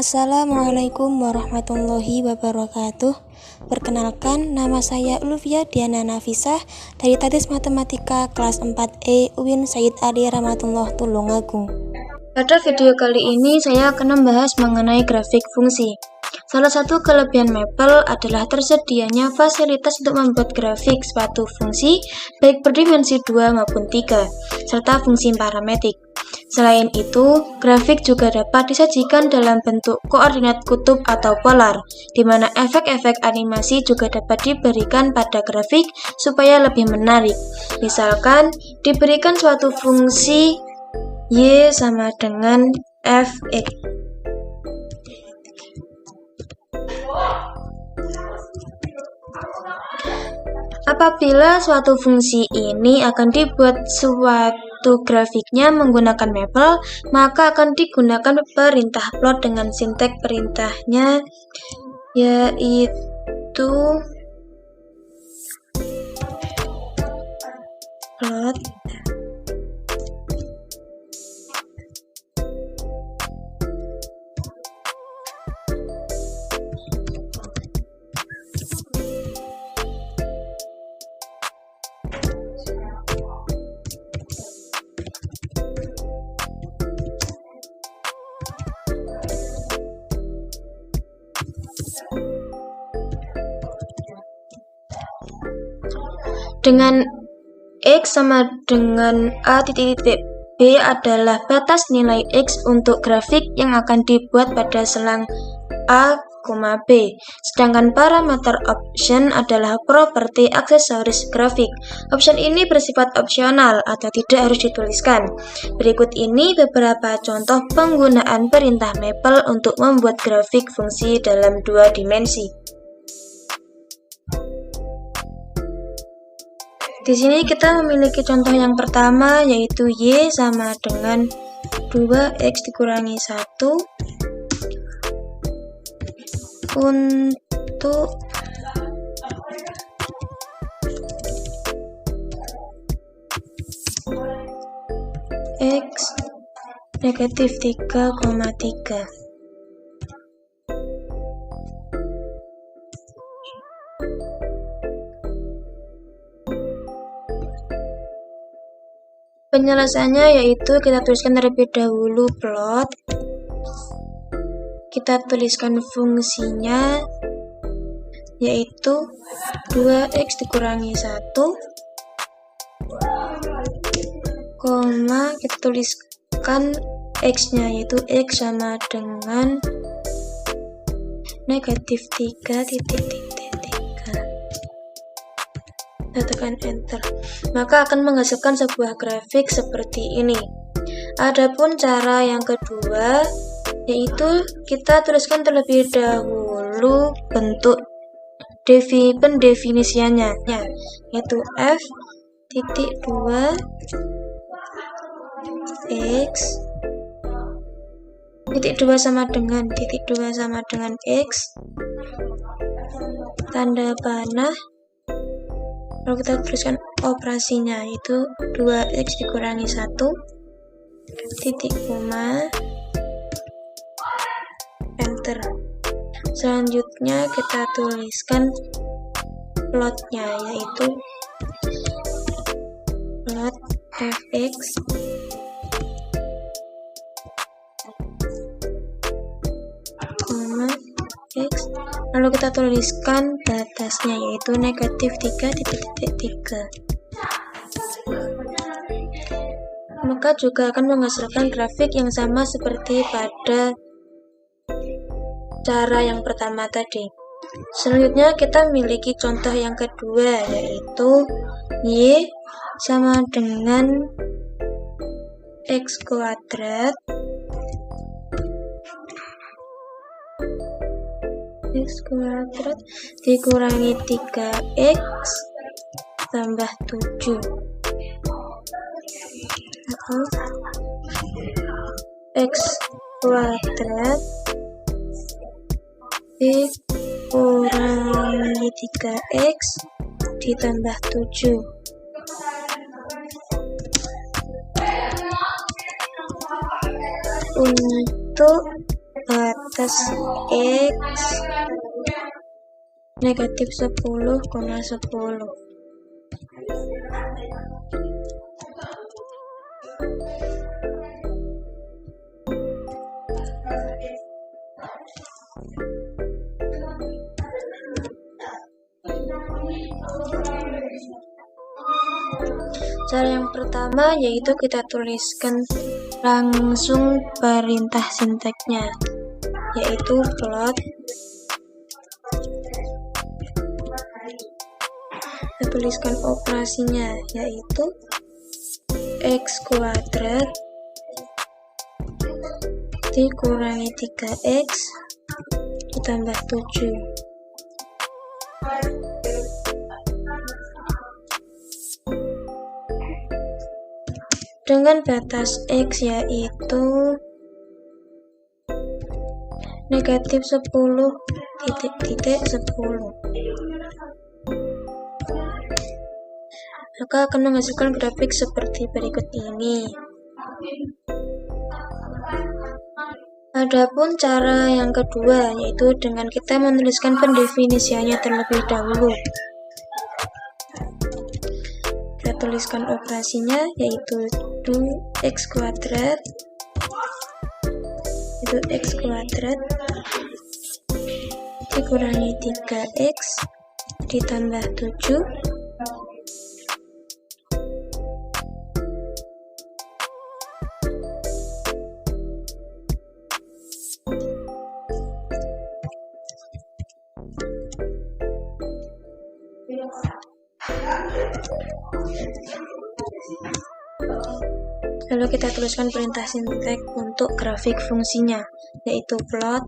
Assalamualaikum warahmatullahi wabarakatuh. Perkenalkan, nama saya Ulvia Diana Nafisah dari Tadis Matematika kelas 4E UIN Said Ali Rahmatullah Tulungagung. Pada video kali ini saya akan membahas mengenai grafik fungsi. Salah satu kelebihan Maple adalah tersedianya fasilitas untuk membuat grafik suatu fungsi baik berdimensi 2 maupun 3, serta fungsi parametrik. Selain itu, grafik juga dapat disajikan dalam bentuk koordinat kutub atau polar, di mana efek-efek animasi juga dapat diberikan pada grafik supaya lebih menarik. Misalkan, diberikan suatu fungsi Y sama dengan Fx. Apabila suatu fungsi ini akan dibuat suatu grafiknya menggunakan Maple, maka akan digunakan perintah plot dengan sinteks perintahnya yaitu plot dengan X sama dengan A titik B adalah batas nilai X untuk grafik yang akan dibuat pada selang A, B. Sedangkan parameter option adalah properti aksesoris grafik. Option ini bersifat opsional atau tidak harus dituliskan. Berikut ini beberapa contoh penggunaan perintah Maple untuk membuat grafik fungsi dalam 2 dimensi. Di sini kita memiliki contoh yang pertama yaitu Y sama dengan 2X dikurangi 1 untuk X negatif 3,3. Penyelesaiannya yaitu kita tuliskan terlebih dahulu plot, kita tuliskan fungsinya yaitu 2X dikurangi 1, kita tuliskan X-nya yaitu X sama dengan negatif 3,3. Tekan enter, maka akan menghasilkan sebuah grafik seperti ini. Adapun cara yang kedua yaitu kita tuliskan terlebih dahulu bentuk pendefinisiannya yaitu F titik 2 X titik 2 sama dengan X tanda panah. Lalu kita tuliskan operasinya yaitu 2X dikurangi 1 titik koma enter. Selanjutnya kita tuliskan plotnya yaitu plot Fx X, lalu kita tuliskan batasnya yaitu negatif 3,3. Maka juga akan menghasilkan grafik yang sama seperti pada cara yang pertama tadi. Selanjutnya kita memiliki contoh yang kedua yaitu Y sama dengan X kuadrat dikurangi 3X tambah 7 X kuadrat dikurangi 3X ditambah 7. Untuk batas X negatif 10,10. Cara yang pertama yaitu kita tuliskan langsung perintah sinteksnya, yaitu plot. Kita tuliskan operasinya, yaitu x kuadrat dikurangi 3x ditambah 7. Dengan batas X yaitu negatif 10,10. Maka akan menghasilkan grafik seperti berikut ini. Adapun cara yang kedua yaitu dengan kita menuliskan pendefinisiannya terlebih dahulu. Kita tuliskan operasinya yaitu x kuadrat dikurangi 3x ditambah 7 Lalu kita tuliskan perintah sinteks untuk grafik fungsinya, yaitu plot.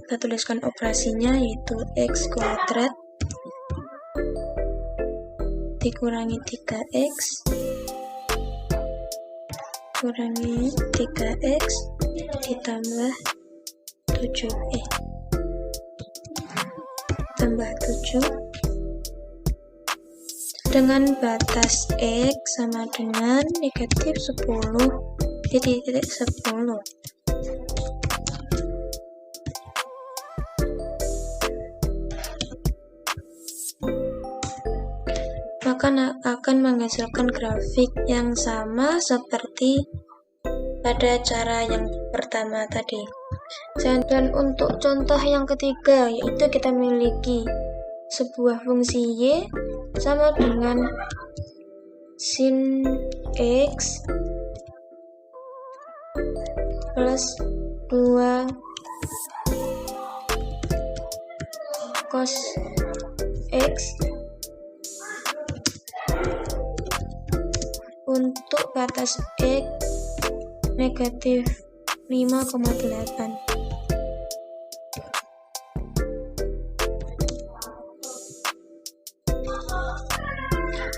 Kita tuliskan operasinya yaitu x kuadrat dikurangi 3x ditambah 7 tambah 7 dengan batas X sama dengan negatif 10,10. Maka akan menghasilkan grafik yang sama seperti pada cara yang pertama tadi. Dan untuk contoh yang ketiga yaitu kita memiliki sebuah fungsi Y sama dengan sin X plus 2 cos X. Untuk batas X negatif 5,8.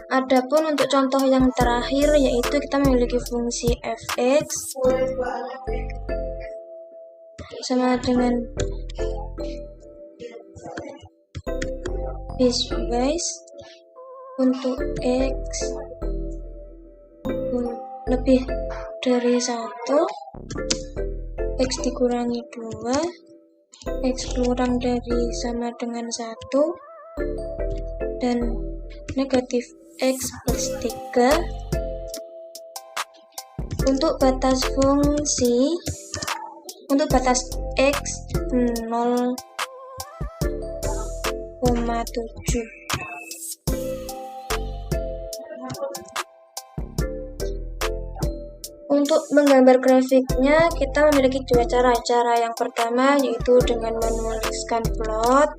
Adapun untuk contoh yang terakhir yaitu kita memiliki fungsi fx sama dengan piecewise untuk x lebih dari 1, x dikurangi 2, x kurang dari sama dengan 1, dan negatif x plus 3. Untuk batas fungsi, untuk batas x 0,7. Untuk menggambar grafiknya kita memiliki dua cara. Cara yang pertama yaitu dengan menuliskan plot,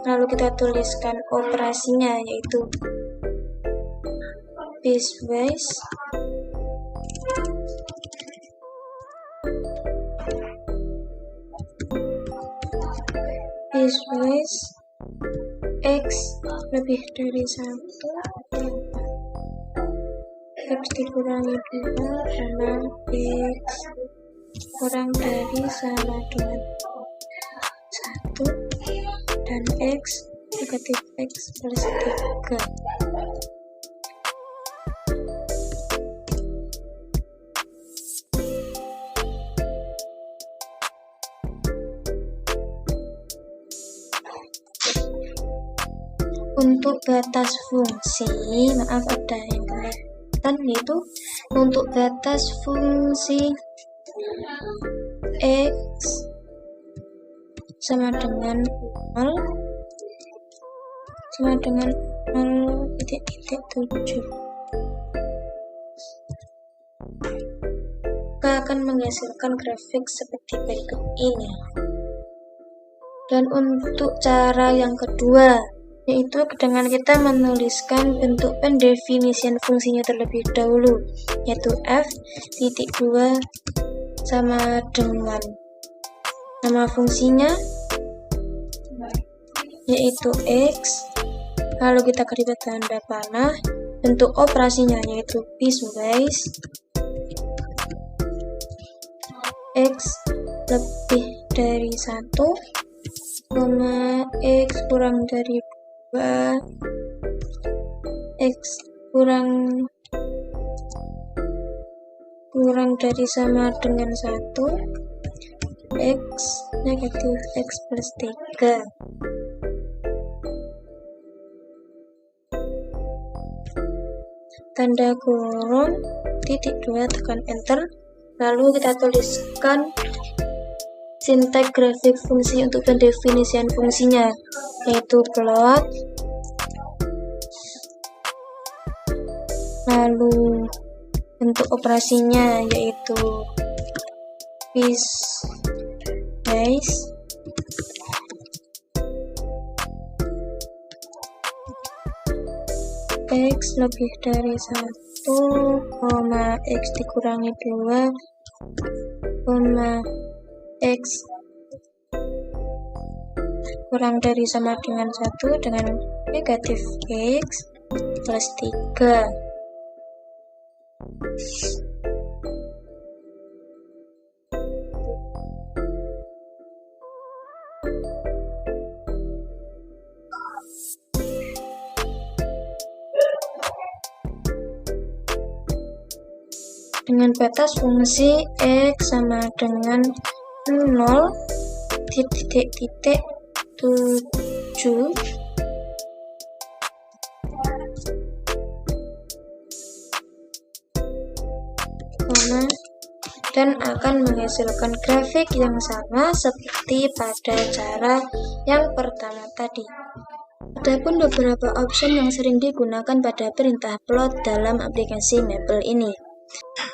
lalu kita tuliskan operasinya yaitu piecewise x lebih dari 1, x dikurangi 2 sama x kurang dari sama dengan 1, dan x negatif x plus 3. Untuk batas fungsi, maaf ada yang kelihatan, yaitu untuk batas fungsi X sama dengan 0 sama dengan 0,7. Maka akan menghasilkan grafik seperti berikut ini. Dan untuk cara yang kedua, yaitu dengan kita menuliskan bentuk pendefinisian fungsinya terlebih dahulu, yaitu f(2) sama dengan nama fungsinya, yaitu x, lalu kita beri tanda panah, bentuk operasinya yaitu piecewise, x lebih dari 1, x kurang dari 2, x kurang dari sama dengan 1, x negatif x plus 3. Tanda kurung, titik 2, tekan enter, lalu kita tuliskan sintak grafik fungsi untuk pendefinisian fungsinya, yaitu plot, lalu bentuk operasinya yaitu piecewise, x lebih dari 1, x dikurangi 2, x kurang dari sama dengan 1 dengan negatif x plus 3. Dengan batas fungsi x sama dengan 0,7, dan akan menghasilkan grafik yang sama seperti pada cara yang pertama tadi. Adapun beberapa option yang sering digunakan pada perintah plot dalam aplikasi Maple ini.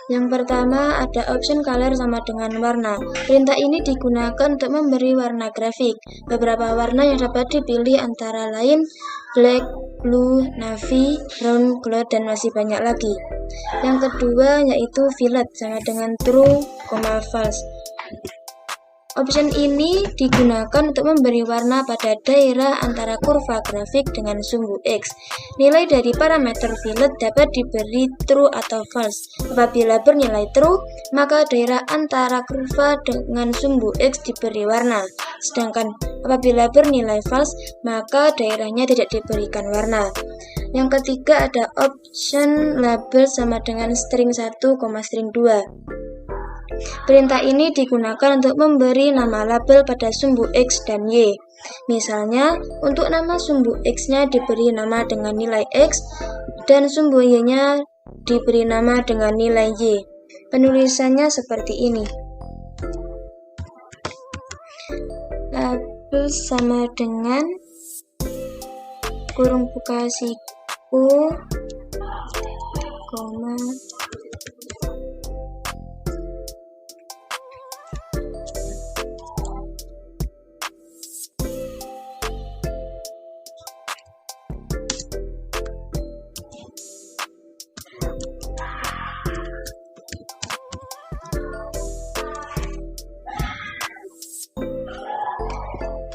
Yang pertama ada option color sama dengan warna. Perintah ini digunakan untuk memberi warna grafik. Beberapa warna yang dapat dipilih antara lain black, blue, navy, brown, gold, dan masih banyak lagi. Yang kedua yaitu fillet sama dengan true, false. Option ini digunakan untuk memberi warna pada daerah antara kurva grafik dengan sumbu X. Nilai dari parameter fillet dapat diberi true atau false. Apabila bernilai true, maka daerah antara kurva dengan sumbu X diberi warna. Sedangkan apabila bernilai false, maka daerahnya tidak diberikan warna. Yang ketiga ada option label sama dengan string 1, string 2. Perintah ini digunakan untuk memberi nama label pada sumbu X dan Y. Misalnya, untuk nama sumbu X-nya diberi nama dengan nilai X dan sumbu Y-nya diberi nama dengan nilai Y. Penulisannya seperti ini. Label sama dengan kurung buka siku, koma,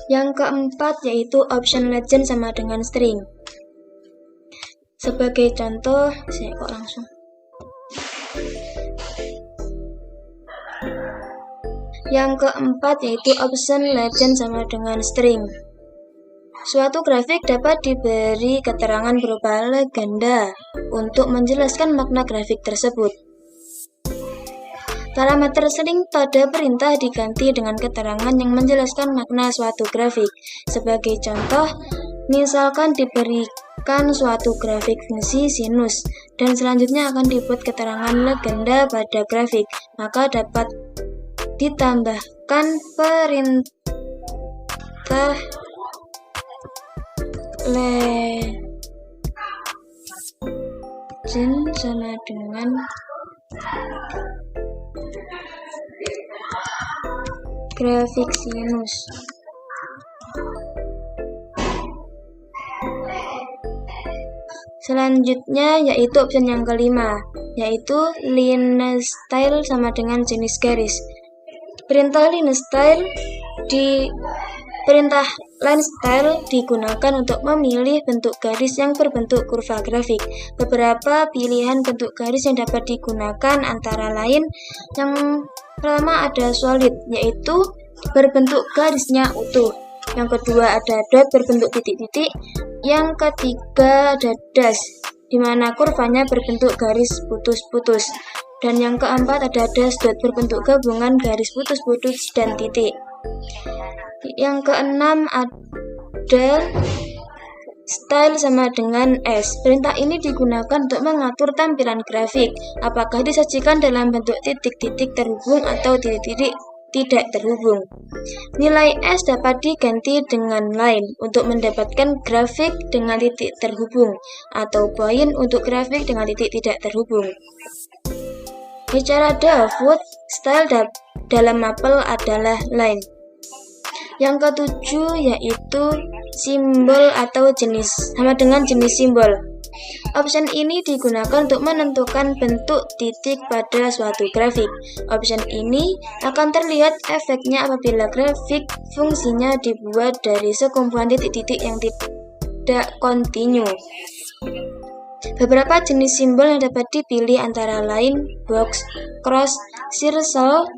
Yang keempat yaitu option legend sama dengan string. Sebagai contoh, Yang keempat yaitu option legend sama dengan string. Suatu grafik dapat diberi keterangan berupa legenda untuk menjelaskan makna grafik tersebut. Parameter string pada perintah diganti dengan keterangan yang menjelaskan makna suatu grafik. Sebagai contoh, Misalkan diberikan suatu grafik fungsi sinus dan selanjutnya akan dibuat keterangan legenda pada grafik, maka dapat ditambahkan perintah legend sama dengan grafik sinus. Selanjutnya yaitu opsi yang kelima, yaitu line style sama dengan jenis garis. Perintah line style digunakan untuk memilih bentuk garis yang berbentuk kurva grafik. Beberapa pilihan bentuk garis yang dapat digunakan antara lain yang pertama ada solid, yaitu berbentuk garisnya utuh. Yang kedua ada dot berbentuk titik-titik. Yang ketiga ada dash, di mana kurvanya berbentuk garis putus-putus. Dan yang keempat ada dash dot berbentuk gabungan garis putus-putus dan titik. Yang keenam ada style sama dengan S. Perintah ini digunakan untuk mengatur tampilan grafik, apakah disajikan dalam bentuk titik-titik terhubung atau titik-titik tidak terhubung. Nilai S dapat diganti dengan line untuk mendapatkan grafik dengan titik terhubung, atau point untuk grafik dengan titik tidak terhubung. Bicara default, style dalam Maple adalah line. Yang ketujuh yaitu simbol atau jenis, sama dengan jenis simbol. Option ini digunakan untuk menentukan bentuk titik pada suatu grafik. Option ini akan terlihat efeknya apabila grafik fungsinya dibuat dari sekumpulan titik-titik yang tidak kontinu. Beberapa jenis simbol yang dapat dipilih antara lain box, cross, circle,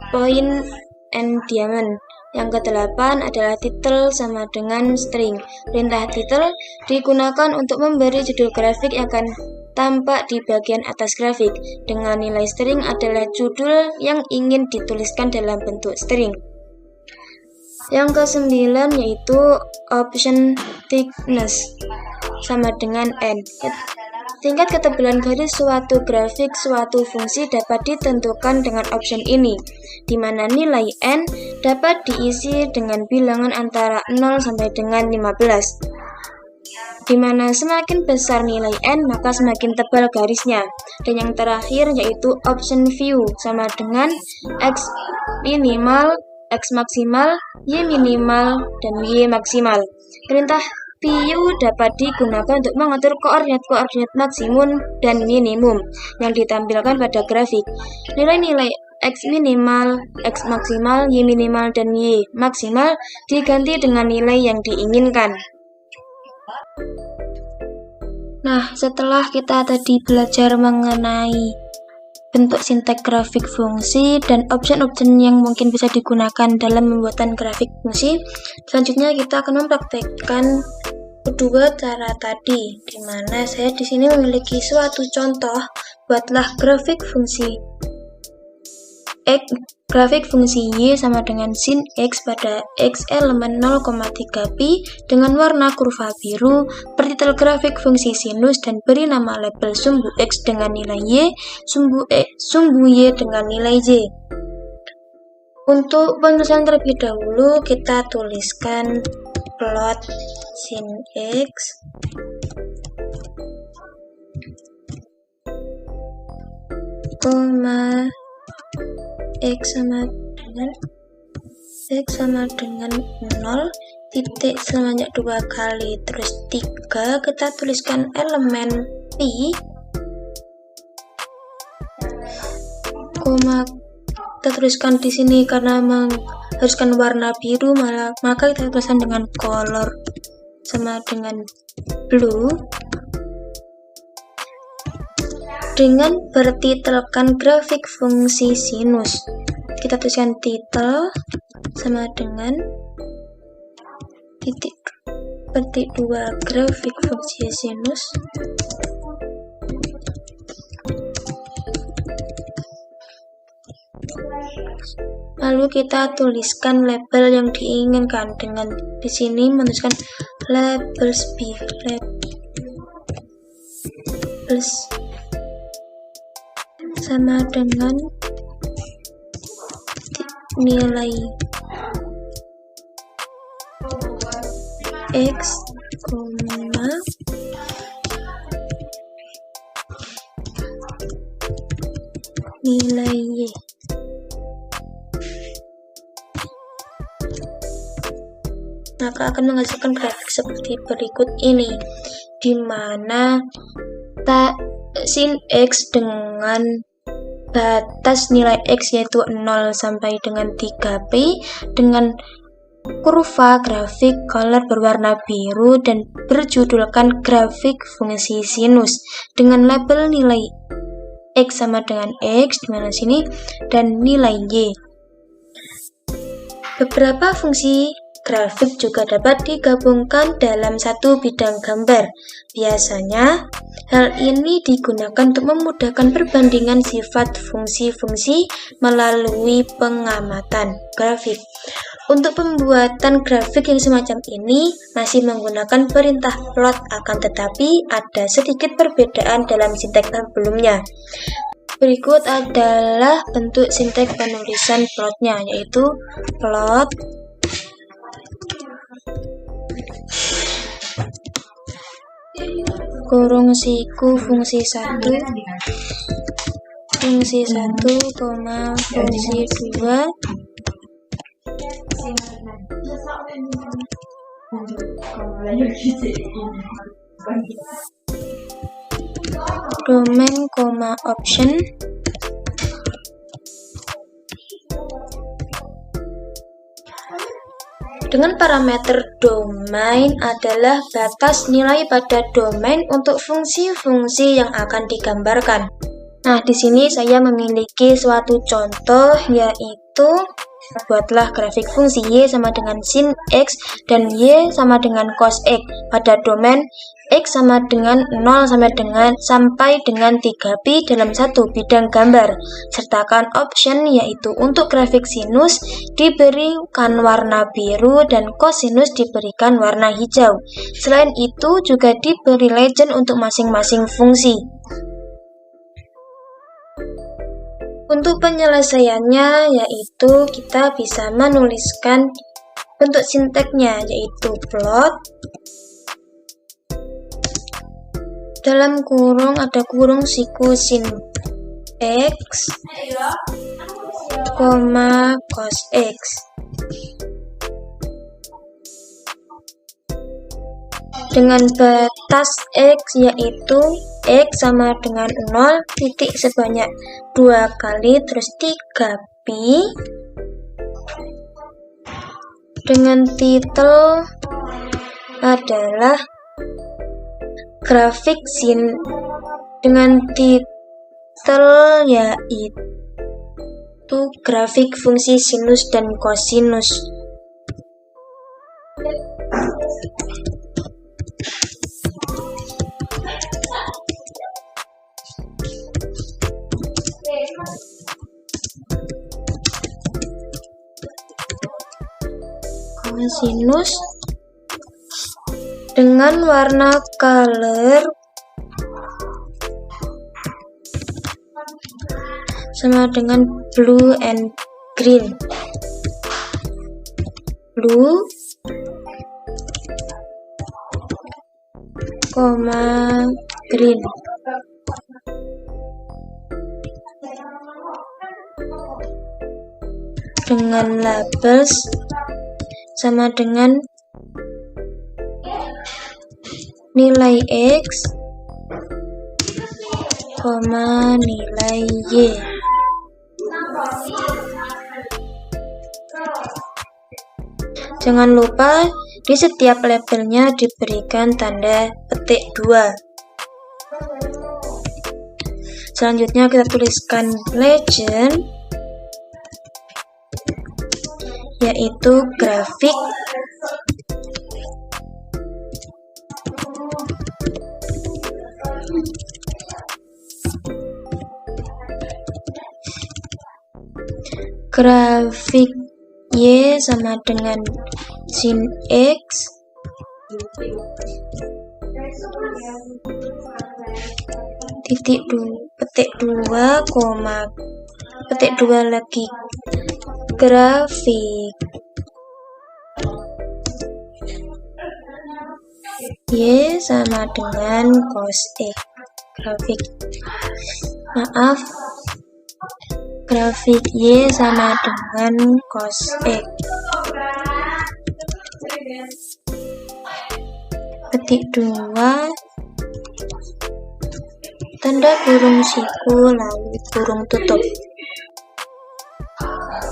point, and diamond. Yang kedelapan adalah title sama dengan string. Perintah title digunakan untuk memberi judul grafik yang akan tampak di bagian atas grafik, dengan nilai string adalah judul yang ingin dituliskan dalam bentuk string. Yang kesembilan yaitu option thickness sama dengan N. Tingkat ketebalan garis suatu grafik suatu fungsi dapat ditentukan dengan option ini, di mana nilai N dapat diisi dengan bilangan antara 0 sampai dengan 15. Di mana semakin besar nilai N, maka semakin tebal garisnya. Dan yang terakhir yaitu option view sama dengan X minimal, X maksimal, Y minimal, dan Y maksimal. Perintah view dapat digunakan untuk mengatur koordinat-koordinat maksimum dan minimum yang ditampilkan pada grafik. Nilai-nilai X minimal, X maksimal, Y minimal, dan Y maksimal diganti dengan nilai yang diinginkan. Nah, setelah kita tadi belajar mengenai bentuk sinteks grafik fungsi dan option-option yang mungkin bisa digunakan dalam pembuatan grafik fungsi, selanjutnya kita akan mempraktekkan kedua cara tadi, di mana saya di sini memiliki suatu contoh. Buatlah grafik fungsi X, grafik fungsi Y sama dengan sin X pada X elemen 0,3 pi dengan warna kurva biru, pertitel grafik fungsi sinus dan beri nama label sumbu X dengan nilai Y, sumbu Y dengan nilai Y. Untuk penulisan terlebih dahulu kita tuliskan plot sin X koma X sama dengan 0, titik sebanyak 2 kali, terus 3, kita tuliskan elemen pi, koma, kita tuliskan di sini karena mengharuskan warna biru, maka kita tuliskan dengan color sama dengan blue, dengan bertitelkan grafik fungsi sinus. Kita tuliskan title sama dengan titik petik 2 grafik fungsi sinus. Lalu kita tuliskan label yang diinginkan dengan di sini menuliskan labels B, labels sama dengan nilai X, nilai Y. Maka akan menghasilkan grafik seperti berikut ini, di mana sin X dengan batas nilai X yaitu 0 sampai dengan 3pi dengan kurva grafik color berwarna biru dan berjudulkan grafik fungsi sinus dengan label nilai X sama dengan X di mana sini dan nilai Y. Beberapa fungsi grafik juga dapat digabungkan dalam satu bidang gambar. Biasanya, hal ini digunakan untuk memudahkan perbandingan sifat fungsi-fungsi melalui pengamatan grafik. Untuk pembuatan grafik yang semacam ini masih menggunakan perintah plot, akan tetapi ada sedikit perbedaan dalam sinteks sebelumnya. Berikut adalah bentuk sinteks penulisan plotnya, yaitu plot kurung siku fungsi 1, fungsi 1, fungsi 2, domain, option, dengan parameter domain adalah batas nilai pada domain untuk fungsi-fungsi yang akan digambarkan. Nah, di sini saya memiliki suatu contoh, yaitu buatlah grafik fungsi Y sama dengan sin X dan Y sama dengan cos X pada domain X sama dengan 0 sampai dengan 3pi dalam satu bidang gambar. Sertakan option, yaitu untuk grafik sinus diberikan warna biru dan cosinus diberikan warna hijau. Selain itu juga diberi legend untuk masing-masing fungsi. Untuk penyelesaiannya, yaitu kita bisa menuliskan bentuk sinteksnya, yaitu plot dalam kurung ada kurung siku sin X, cos X. Dengan batas X yaitu X sama dengan 0 titik sebanyak 2 kali terus 3pi dengan titel adalah grafik sin dengan titel yaitu grafik fungsi sinus dan kosinus. Kosinus dengan warna color sama dengan blue and green. Blue, green. Dengan labels sama dengan nilai X, nilai Y. Jangan lupa di setiap labelnya diberikan tanda petik 2. Selanjutnya kita tuliskan legend, yaitu grafik grafik Y sama dengan sin X petik 2, petik 2 lagi grafik Y sama dengan cos X. Grafik Y sama dengan cos X. Petik 2, tanda kurung siku lalu kurung tutup.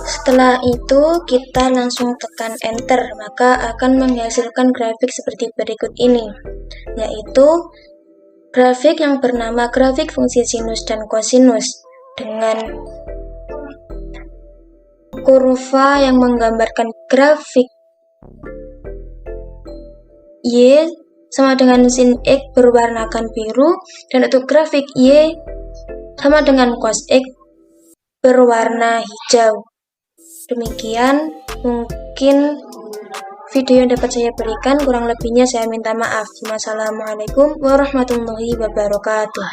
Setelah itu kita langsung tekan enter, maka akan menghasilkan grafik seperti berikut ini, yaitu grafik yang bernama grafik fungsi sinus dan kosinus dengan kurva yang menggambarkan grafik Y sama dengan sin X berwarnakan biru, dan untuk grafik Y sama dengan cos X berwarna hijau. Demikian mungkin video yang dapat saya berikan, kurang lebihnya saya minta maaf. Wassalamualaikum warahmatullahi wabarakatuh.